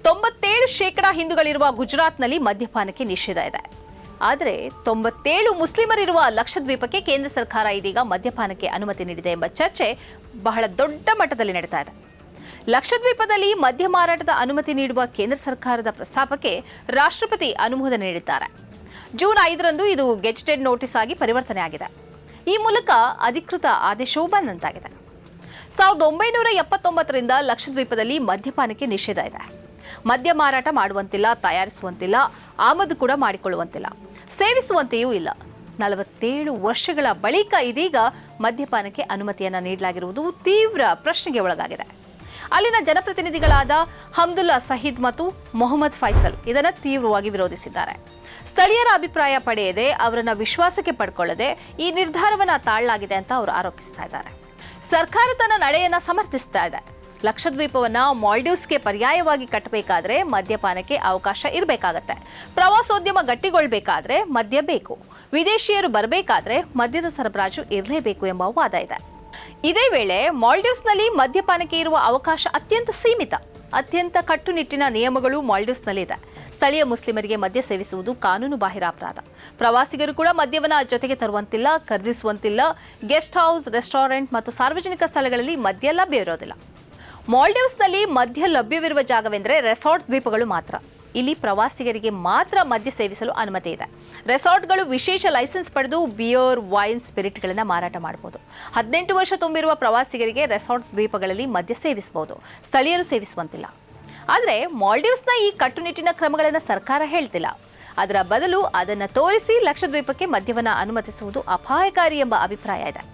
97% ಹಿಂದೂಗಳಿರುವ ಗುಜರಾತ್ನಲ್ಲಿ ಮದ್ಯಪಾನಕ್ಕೆ ನಿಷೇಧ ಇದೆ. ಆದರೆ 97 ಮುಸ್ಲಿಮರಿರುವ ಲಕ್ಷದ್ವೀಪಕ್ಕೆ ಕೇಂದ್ರ ಸರ್ಕಾರ ಇದೀಗ ಮದ್ಯಪಾನಕ್ಕೆ ಅನುಮತಿ ನೀಡಿದೆ ಎಂಬ ಚರ್ಚೆ ಬಹಳ ದೊಡ್ಡ ಮಟ್ಟದಲ್ಲಿ ನಡೀತಾ ಇದೆ. ಲಕ್ಷದ್ವೀಪದಲ್ಲಿ ಮದ್ಯ ಮಾರಾಟದ ಅನುಮತಿ ನೀಡುವ ಕೇಂದ್ರ ಸರ್ಕಾರದ ಪ್ರಸ್ತಾಪಕ್ಕೆ ರಾಷ್ಟ್ರಪತಿ ಅನುಮೋದನೆ ನೀಡಿದ್ದಾರೆ. ಜೂನ್ 5ರಂದು ಇದು ಗೆಜೆಟೆಡ್ ನೋಟಿಸ್ ಆಗಿ ಪರಿವರ್ತನೆ ಆಗಿದೆ. ಈ ಮೂಲಕ ಅಧಿಕೃತ ಆದೇಶವೂ ಬಂದಂತಾಗಿದೆ. 1979ರಿಂದ ಲಕ್ಷದ್ವೀಪದಲ್ಲಿ ಮದ್ಯಪಾನಕ್ಕೆ ನಿಷೇಧ ಇದೆ. ಮದ್ಯ ಮಾರಾಟ ಮಾಡುವಂತಿಲ್ಲ, ತಯಾರಿಸುವಂತಿಲ್ಲ, ಆಮದು ಕೂಡ ಮಾಡಿಕೊಳ್ಳುವಂತಿಲ್ಲ, ಸೇವಿಸುವಂತೆಯೂ ಇಲ್ಲ. 47 ವರ್ಷಗಳ ಬಳಿಕ ಇದೀಗ ಮದ್ಯಪಾನಕ್ಕೆ ಅನುಮತಿಯನ್ನು ನೀಡಲಾಗಿರುವುದು ತೀವ್ರ ಪ್ರಶ್ನೆಗೆ ಒಳಗಾಗಿದೆ. ಅಲ್ಲಿನ ಜನಪ್ರತಿನಿಧಿಗಳಾದ ಹಮ್ದುಲ್ಲಾ ಸಹೀದ್ ಮತ್ತು ಮೊಹಮ್ಮದ್ ಫೈಸಲ್ ಇದನ್ನು ತೀವ್ರವಾಗಿ ವಿರೋಧಿಸಿದ್ದಾರೆ. ಸ್ಥಳೀಯರ ಅಭಿಪ್ರಾಯ ಪಡೆಯದೆ, ಅವರನ್ನ ವಿಶ್ವಾಸಕ್ಕೆ ಪಡ್ಕೊಳ್ಳದೆ ಈ ನಿರ್ಧಾರವನ್ನು ತಾಳಲಾಗಿದೆ ಅಂತ ಅವರು ಆರೋಪಿಸ್ತಾ ಇದ್ದಾರೆ. ಸರ್ಕಾರ ತನ್ನ ನಡೆಯನ್ನ ಸಮರ್ಥಿಸ್ತಾ ಇದೆ. ಲಕ್ಷದ್ವೀಪವನ್ನ ಮಾಲ್ಡೀವ್ಸ್ಗೆ ಪರ್ಯಾಯವಾಗಿ ಕಟ್ಟಬೇಕಾದ್ರೆ ಮದ್ಯಪಾನಕ್ಕೆ ಅವಕಾಶ ಇರಬೇಕಾಗತ್ತೆ. ಪ್ರವಾಸೋದ್ಯಮ ಗಟ್ಟಿಗೊಳ್ಳಬೇಕಾದ್ರೆ ಮದ್ಯ ಬೇಕು. ವಿದೇಶಿಯರು ಬರಬೇಕಾದ್ರೆ ಮದ್ಯದ ಸರಬರಾಜು ಇರಲೇಬೇಕು ಎಂಬ ವಾದ ಇದೆ. ಇದೇ ವೇಳೆ ಮಾಲ್ಡೀವ್ಸ್ನಲ್ಲಿ ಮದ್ಯಪಾನಕ್ಕೆ ಇರುವ ಅವಕಾಶ ಅತ್ಯಂತ ಸೀಮಿತ. ಅತ್ಯಂತ ಕಟ್ಟುನಿಟ್ಟಿನ ನಿಯಮಗಳು ಮಾಲ್ಡೀವ್ಸ್ನಲ್ಲಿ ಇದೆ. ಸ್ಥಳೀಯ ಮುಸ್ಲಿಮರಿಗೆ ಮದ್ಯ ಸೇವಿಸುವುದು ಕಾನೂನು ಬಾಹಿರ ಅಪರಾಧ. ಪ್ರವಾಸಿಗರು ಕೂಡ ಮದ್ಯವನ್ನ ಜೊತೆಗೆ ತರುವಂತಿಲ್ಲ, ಖರೀದಿಸುವಂತಿಲ್ಲ. ಗೆಸ್ಟ್ ಹೌಸ್, ರೆಸ್ಟೋರೆಂಟ್ ಮತ್ತು ಸಾರ್ವಜನಿಕ ಸ್ಥಳಗಳಲ್ಲಿ ಮದ್ಯ ಲಭ್ಯ ಇರೋದಿಲ್ಲ. ಮಾಲ್ಡೀವ್ಸ್ನಲ್ಲಿ ಮದ್ಯ ಲಭ್ಯವಿರುವ ಜಾಗವೆಂದರೆ ರೆಸಾರ್ಟ್ ದ್ವೀಪಗಳು ಮಾತ್ರ. ಇಲ್ಲಿ ಪ್ರವಾಸಿಗರಿಗೆ ಮಾತ್ರ ಮದ್ಯ ಸೇವಿಸಲು ಅನುಮತಿ ಇದೆ. ರೆಸಾರ್ಟ್ಗಳು ವಿಶೇಷ ಲೈಸೆನ್ಸ್ ಪಡೆದು ಬಿಯರ್, ವೈನ್, ಸ್ಪಿರಿಟ್ಗಳನ್ನು ಮಾರಾಟ ಮಾಡಬಹುದು. 18 ವರ್ಷ ತುಂಬಿರುವ ಪ್ರವಾಸಿಗರಿಗೆ ರೆಸಾರ್ಟ್ ದ್ವೀಪಗಳಲ್ಲಿ ಮದ್ಯ ಸೇವಿಸಬಹುದು, ಸ್ಥಳೀಯರು ಸೇವಿಸುವಂತಿಲ್ಲ. ಆದರೆ ಮಾಲ್ಡೀವ್ಸ್ನ ಈ ಕಟ್ಟುನಿಟ್ಟಿನ ಕ್ರಮಗಳನ್ನು ಸರ್ಕಾರ ಹೇಳ್ತಿಲ್ಲ. ಅದರ ಬದಲು ಅದನ್ನು ತೋರಿಸಿ ಲಕ್ಷದ್ವೀಪಕ್ಕೆ ಮದ್ಯವನ್ನು ಅನುಮತಿಸುವುದು ಅಪಾಯಕಾರಿ ಎಂಬ ಅಭಿಪ್ರಾಯ ಇದೆ.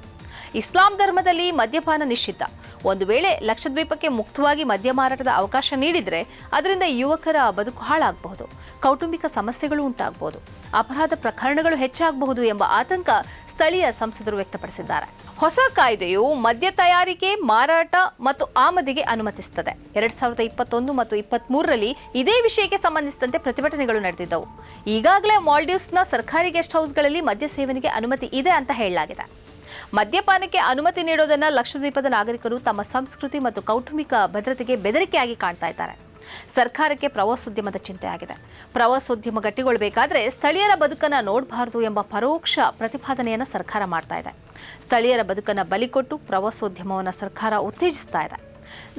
ಇಸ್ಲಾಂ ಧರ್ಮದಲ್ಲಿ ಮದ್ಯಪಾನ ನಿಷಿದ್ಧ. ಒಂದು ವೇಳೆ ಲಕ್ಷದ್ವೀಪಕ್ಕೆ ಮುಕ್ತವಾಗಿ ಮದ್ಯ ಮಾರಾಟದ ಅವಕಾಶ ನೀಡಿದರೆ ಅದರಿಂದ ಯುವಕರ ಬದುಕು ಹಾಳಾಗಬಹುದು, ಕೌಟುಂಬಿಕ ಸಮಸ್ಯೆಗಳು ಉಂಟಾಗಬಹುದು, ಅಪರಾಧ ಪ್ರಕರಣಗಳು ಹೆಚ್ಚಾಗಬಹುದು ಎಂಬ ಆತಂಕ ಸ್ಥಳೀಯ ಸಂಸದರು ವ್ಯಕ್ತಪಡಿಸಿದ್ದಾರೆ. ಹೊಸ ಕಾಯ್ದೆಯು ಮದ್ಯ ತಯಾರಿಕೆ, ಮಾರಾಟ ಮತ್ತು ಆಮದಿಗೆ ಅನುಮತಿಸುತ್ತದೆ. 2021 ಮತ್ತು 2023ರಲ್ಲಿ ಇದೇ ವಿಷಯಕ್ಕೆ ಸಂಬಂಧಿಸಿದಂತೆ ಪ್ರತಿಭಟನೆಗಳು ನಡೆದಿದ್ದವು. ಈಗಾಗಲೇ ಮಾಲ್ಡೀವ್ಸ್ನ ಸರ್ಕಾರಿ ಗೆಸ್ಟ್ ಹೌಸ್ಗಳಲ್ಲಿ ಮದ್ಯ ಸೇವನೆಗೆ ಅನುಮತಿ ಇದೆ ಅಂತ ಹೇಳಲಾಗಿದೆ. ಮದ್ಯಪಾನಕ್ಕೆ ಅನುಮತಿ ನೀಡೋದನ್ನ ಲಕ್ಷದ್ವೀಪದ ನಾಗರಿಕರು ತಮ್ಮ ಸಂಸ್ಕೃತಿ ಮತ್ತು ಕೌಟುಂಬಿಕ ಭದ್ರತೆಗೆ ಬೆದರಿಕೆಯಾಗಿ ಕಾಣ್ತಾ ಇದ್ದಾರೆ. ಸರ್ಕಾರಕ್ಕೆ ಪ್ರವಾಸೋದ್ಯಮದ ಚಿಂತೆ ಆಗಿದೆ. ಪ್ರವಾಸೋದ್ಯಮ ಗಟ್ಟಿಗೊಳ್ಳಬೇಕಾದ್ರೆ ಸ್ಥಳೀಯರ ಬದುಕನ್ನು ನೋಡಬಾರದು ಎಂಬ ಪರೋಕ್ಷ ಪ್ರತಿಪಾದನೆಯನ್ನು ಸರ್ಕಾರ ಮಾಡ್ತಾ ಇದೆ. ಸ್ಥಳೀಯರ ಬದುಕನ್ನು ಬಲಿಕೊಟ್ಟು ಪ್ರವಾಸೋದ್ಯಮವನ್ನು ಸರ್ಕಾರ ಉತ್ತೇಜಿಸ್ತಾ ಇದೆ.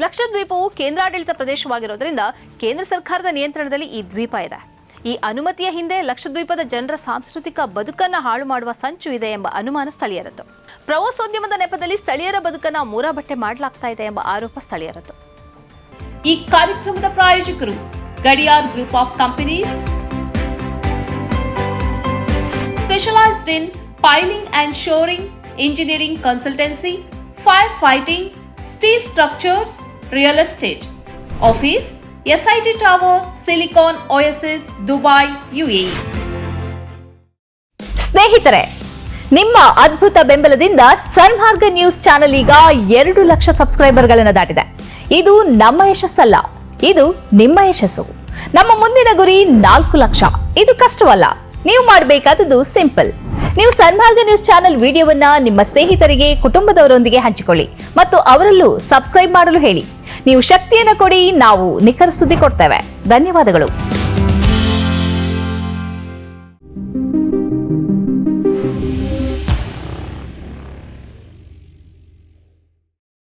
ಲಕ್ಷದ್ವೀಪವು ಕೇಂದ್ರಾಡಳಿತ ಪ್ರದೇಶವಾಗಿರೋದ್ರಿಂದ ಕೇಂದ್ರ ಸರ್ಕಾರದ ನಿಯಂತ್ರಣದಲ್ಲಿ ಈ ದ್ವೀಪ ಇದೆ. ಈ ಅನುಮತಿಯ ಹಿಂದೆ ಲಕ್ಷದ್ವೀಪದ ಜನರ ಸಾಂಸ್ಕೃತಿಕ ಬದುಕನ್ನು ಹಾಳು ಮಾಡುವ ಸಂಚು ಇದೆ ಎಂಬ ಅನುಮಾನ ಸ್ಥಳೀಯರದ್ದು. ಪ್ರವಾಸೋದ್ಯಮದ ನೆಪದಲ್ಲಿ ಸ್ಥಳೀಯರ ಬದುಕನ್ನು ಮೂರಾಬಟ್ಟೆ ಮಾಡಲಾಗ್ತಾ ಇದೆ ಎಂಬ ಆರೋಪ ಸ್ಥಳೀಯರದ್ದು. ಈ ಕಾರ್ಯಕ್ರಮದ ಪ್ರಾಯೋಜಕರು Gadiyar group of companies, specialised in piling and shoring, engineering consultancy, fire fighting, steel structures, real estate. Office SIT Tower, Silicon Oasis, Dubai, UAE. ಸ್ನೇಹಿತರೆ, ನಿಮ್ಮ ಅದ್ಭುತ ಬೆಂಬಲದಿಂದ ಸನ್ಮಾರ್ಗ ನ್ಯೂಸ್ ಚಾನೆಲ್ ಈಗ 2 ಲಕ್ಷ ಸಬ್ಸ್ಕ್ರೈಬರ್ಗಳನ್ನು ದಾಟಿದೆ. ಇದು ನಮ್ಮ ಯಶಸ್ಸಲ್ಲ, ಇದು ನಿಮ್ಮ ಯಶಸ್ಸು. ನಮ್ಮ ಮುಂದಿನ ಗುರಿ 4 ಲಕ್ಷ. ಇದು ಕಷ್ಟವಲ್ಲ. ನೀವು ಮಾಡಬೇಕಾದದ್ದು ಸಿಂಪಲ್. ನೀವು ಸನ್ಮಾರ್ಗ ನ್ಯೂಸ್ ಚಾನೆಲ್ ವಿಡಿಯೋವನ್ನ ನಿಮ್ಮ ಸ್ನೇಹಿತರಿಗೆ, ಕುಟುಂಬದವರೊಂದಿಗೆ ಹಂಚಿಕೊಳ್ಳಿ ಮತ್ತು ಅವರಲ್ಲೂ ಸಬ್ಸ್ಕ್ರೈಬ್ ಮಾಡಲು ಹೇಳಿ. ನೀವು ಶಕ್ತಿಯನ್ನು ಕೊಡಿ, ನಾವು ನಿಖರ ಸುದ್ದಿ ಕೊಡ್ತೇವೆ. ಧನ್ಯವಾದಗಳು.